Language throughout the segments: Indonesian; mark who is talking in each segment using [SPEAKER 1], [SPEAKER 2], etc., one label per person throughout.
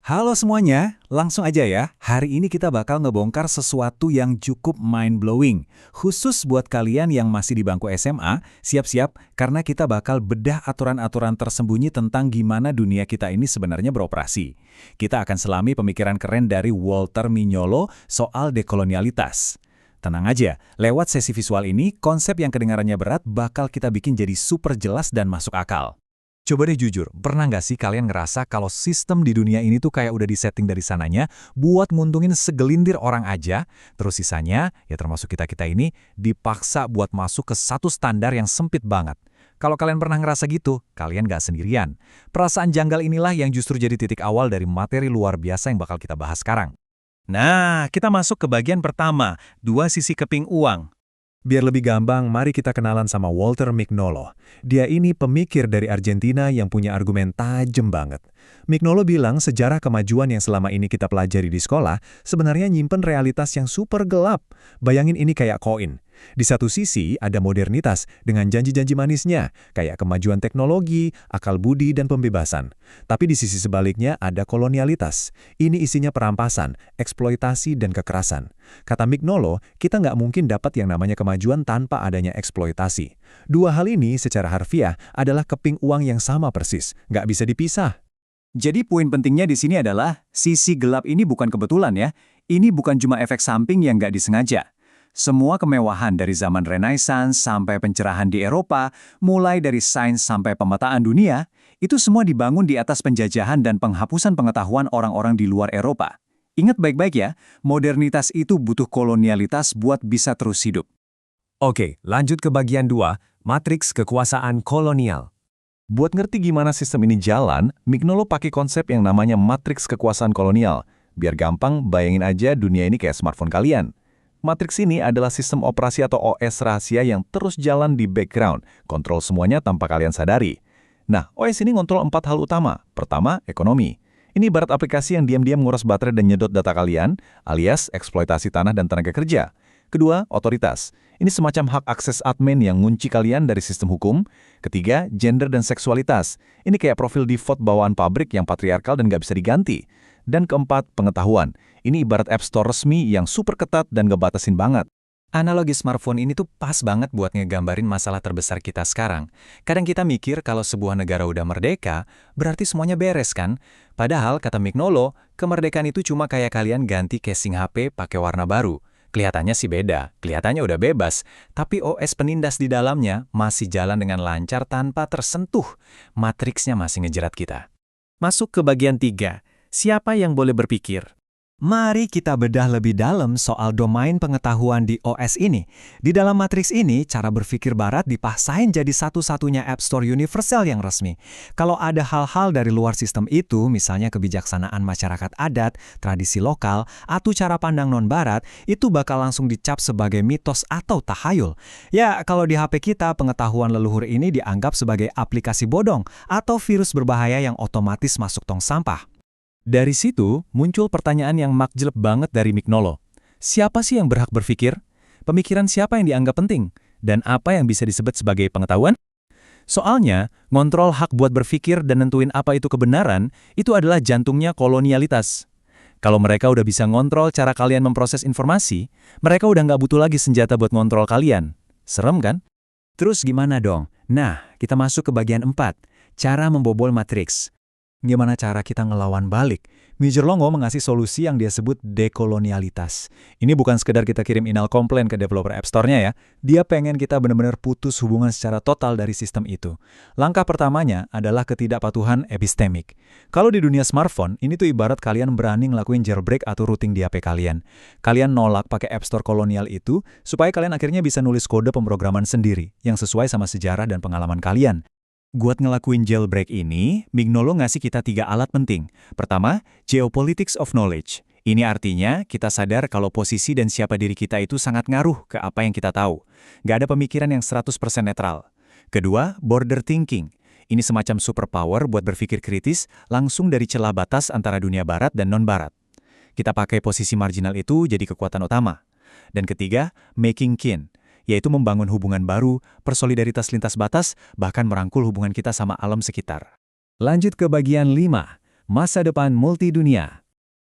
[SPEAKER 1] Halo semuanya, langsung aja ya. Hari ini kita bakal ngebongkar sesuatu yang cukup mind-blowing. Khusus buat kalian yang masih di bangku SMA, siap-siap karena kita bakal bedah aturan-aturan tersembunyi tentang gimana dunia kita ini sebenarnya beroperasi. Kita akan selami pemikiran keren dari Walter Mignolo soal dekolonialitas. Tenang aja, lewat sesi visual ini, konsep yang kedengarannya berat bakal kita bikin jadi super jelas dan masuk akal. Coba deh jujur, pernah nggak sih kalian ngerasa kalau sistem di dunia ini tuh kayak udah disetting dari sananya buat nguntungin segelintir orang aja, terus sisanya, ya termasuk kita-kita ini, dipaksa buat masuk ke satu standar yang sempit banget. Kalau kalian pernah ngerasa gitu, kalian nggak sendirian. Perasaan janggal inilah yang justru jadi titik awal dari materi luar biasa yang bakal kita bahas sekarang. Nah, kita masuk ke bagian pertama, dua sisi keping uang. Biar lebih gampang, mari kita kenalan sama Walter Mignolo. Dia ini pemikir dari Argentina yang punya argumen tajam banget. Mignolo bilang sejarah kemajuan yang selama ini kita pelajari di sekolah sebenarnya nyimpen realitas yang super gelap. Bayangin ini kayak koin. Di satu sisi ada modernitas dengan janji-janji manisnya, kayak kemajuan teknologi, akal budi, dan pembebasan. Tapi di sisi sebaliknya ada kolonialitas. Ini isinya perampasan, eksploitasi, dan kekerasan. Kata Mignolo, kita nggak mungkin dapat yang namanya kemajuan tanpa adanya eksploitasi. Dua hal ini secara harfiah adalah keping uang yang sama persis, nggak bisa dipisah. Jadi poin pentingnya di sini adalah, sisi gelap ini bukan kebetulan ya. Ini bukan cuma efek samping yang nggak disengaja. Semua kemewahan dari zaman Renaissance sampai pencerahan di Eropa, mulai dari sains sampai pemetaan dunia, itu semua dibangun di atas penjajahan dan penghapusan pengetahuan orang-orang di luar Eropa. Ingat baik-baik ya, modernitas itu butuh kolonialitas buat bisa terus hidup. Oke, lanjut ke bagian 2, matriks kekuasaan kolonial. Buat ngerti gimana sistem ini jalan, Mignolo pakai konsep yang namanya matriks kekuasaan kolonial. Biar gampang, bayangin aja dunia ini kayak smartphone kalian. Matriks ini adalah sistem operasi atau OS rahasia yang terus jalan di background, kontrol semuanya tanpa kalian sadari. Nah, OS ini ngontrol 4 hal utama. Pertama, ekonomi. Ini ibarat aplikasi yang diam-diam nguras baterai dan nyedot data kalian, alias eksploitasi tanah dan tenaga kerja. Kedua, otoritas. Ini semacam hak akses admin yang ngunci kalian dari sistem hukum. Ketiga, gender dan seksualitas. Ini kayak profil default bawaan pabrik yang patriarkal dan nggak bisa diganti. Dan keempat, pengetahuan. Ini ibarat App Store resmi yang super ketat dan ngebatasin banget. Analogi smartphone ini tuh pas banget buat ngegambarin masalah terbesar kita sekarang. Kadang kita mikir kalau sebuah negara udah merdeka, berarti semuanya beres kan? Padahal, kata Mignolo, kemerdekaan itu cuma kayak kalian ganti casing HP pakai warna baru. Kelihatannya sih beda, kelihatannya udah bebas, tapi OS penindas di dalamnya masih jalan dengan lancar tanpa tersentuh. Matriksnya masih ngejerat kita. Masuk ke bagian 3. Siapa yang boleh berpikir? Mari kita bedah lebih dalam soal domain pengetahuan di OS ini. Di dalam matriks ini, cara berpikir barat dipaksain jadi satu-satunya App Store universal yang resmi. Kalau ada hal-hal dari luar sistem itu, misalnya kebijaksanaan masyarakat adat, tradisi lokal, atau cara pandang non-barat, itu bakal langsung dicap sebagai mitos atau tahayul. Ya, kalau di HP kita, pengetahuan leluhur ini dianggap sebagai aplikasi bodong atau virus berbahaya yang otomatis masuk tong sampah. Dari situ, muncul pertanyaan yang makjleb banget dari Mignolo. Siapa sih yang berhak berpikir? Pemikiran siapa yang dianggap penting? Dan apa yang bisa disebut sebagai pengetahuan? Soalnya, ngontrol hak buat berpikir dan nentuin apa itu kebenaran, itu adalah jantungnya kolonialitas. Kalau mereka udah bisa ngontrol cara kalian memproses informasi, mereka udah nggak butuh lagi senjata buat ngontrol kalian. Serem kan? Terus gimana dong? Nah, kita masuk ke bagian 4, cara membobol matriks. Gimana cara kita ngelawan balik? Mignolo mengasih solusi yang dia sebut dekolonialitas. Ini bukan sekedar kita kirim email komplain ke developer App Store-nya ya. Dia pengen kita benar-benar putus hubungan secara total dari sistem itu. Langkah pertamanya adalah ketidakpatuhan epistemik. Kalau di dunia smartphone, ini tuh ibarat kalian berani ngelakuin jailbreak atau routing di HP kalian. Kalian nolak pakai App Store kolonial itu, supaya kalian akhirnya bisa nulis kode pemrograman sendiri, yang sesuai sama sejarah dan pengalaman kalian. Buat ngelakuin jailbreak ini, Mignolo ngasih kita 3 alat penting. Pertama, geopolitics of knowledge. Ini artinya kita sadar kalau posisi dan siapa diri kita itu sangat ngaruh ke apa yang kita tahu. Nggak ada pemikiran yang 100% netral. Kedua, border thinking. Ini semacam superpower buat berpikir kritis langsung dari celah batas antara dunia barat dan non-barat. Kita pakai posisi marginal itu jadi kekuatan utama. Dan ketiga, making kin. Yaitu membangun hubungan baru, persolidaritas lintas batas, bahkan merangkul hubungan kita sama alam sekitar. Lanjut ke bagian 5, masa depan multidunia.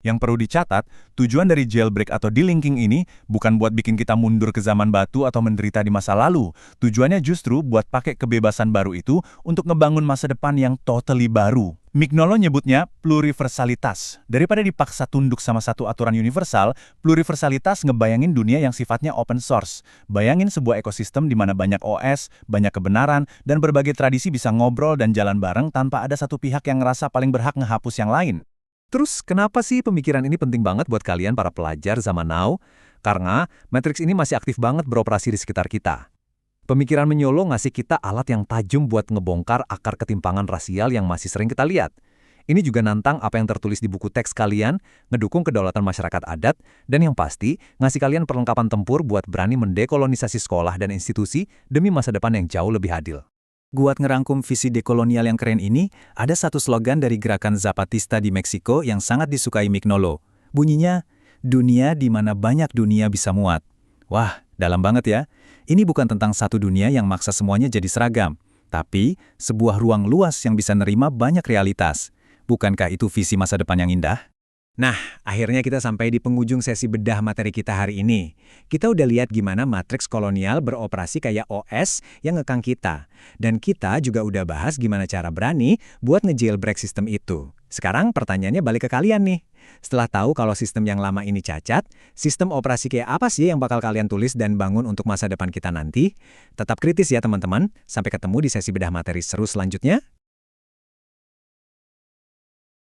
[SPEAKER 2] Yang perlu dicatat, tujuan dari jailbreak atau delinking ini bukan buat bikin kita mundur ke zaman batu atau menderita di masa lalu. Tujuannya justru buat pakai kebebasan baru itu untuk ngebangun masa depan yang totally baru. Mignolo nyebutnya pluriversalitas. Daripada dipaksa tunduk sama satu aturan universal, pluriversalitas ngebayangin dunia yang sifatnya open source. Bayangin sebuah ekosistem di mana banyak OS, banyak kebenaran, dan berbagai tradisi bisa ngobrol dan jalan bareng tanpa ada satu pihak yang ngerasa paling berhak ngehapus yang lain.
[SPEAKER 1] Terus, kenapa sih pemikiran ini penting banget buat kalian para pelajar zaman now? Karena Matrix ini masih aktif banget beroperasi di sekitar kita. Pemikiran Mignolo ngasih kita alat yang tajam buat ngebongkar akar ketimpangan rasial yang masih sering kita lihat. Ini juga nantang apa yang tertulis di buku teks kalian, ngedukung kedaulatan masyarakat adat, dan yang pasti, ngasih kalian perlengkapan tempur buat berani mendekolonisasi sekolah dan institusi demi masa depan yang jauh lebih adil. Buat ngerangkum visi dekolonial yang keren ini, ada satu slogan dari gerakan Zapatista di Meksiko yang sangat disukai Mignolo. Bunyinya, dunia di mana banyak dunia bisa muat. Wah, dalam banget ya. Ini bukan tentang satu dunia yang maksa semuanya jadi seragam, tapi sebuah ruang luas yang bisa nerima banyak realitas. Bukankah itu visi masa depan yang indah? Nah, akhirnya kita sampai di penghujung sesi bedah materi kita hari ini. Kita udah lihat gimana matriks kolonial beroperasi kayak OS yang ngekang kita. Dan kita juga udah bahas gimana cara berani buat nge-jailbreak sistem itu. Sekarang pertanyaannya balik ke kalian nih. Setelah tahu kalau sistem yang lama ini cacat, sistem operasi kayak apa sih yang bakal kalian tulis dan bangun untuk masa depan kita nanti? Tetap kritis ya teman-teman. Sampai ketemu di sesi bedah materi seru selanjutnya.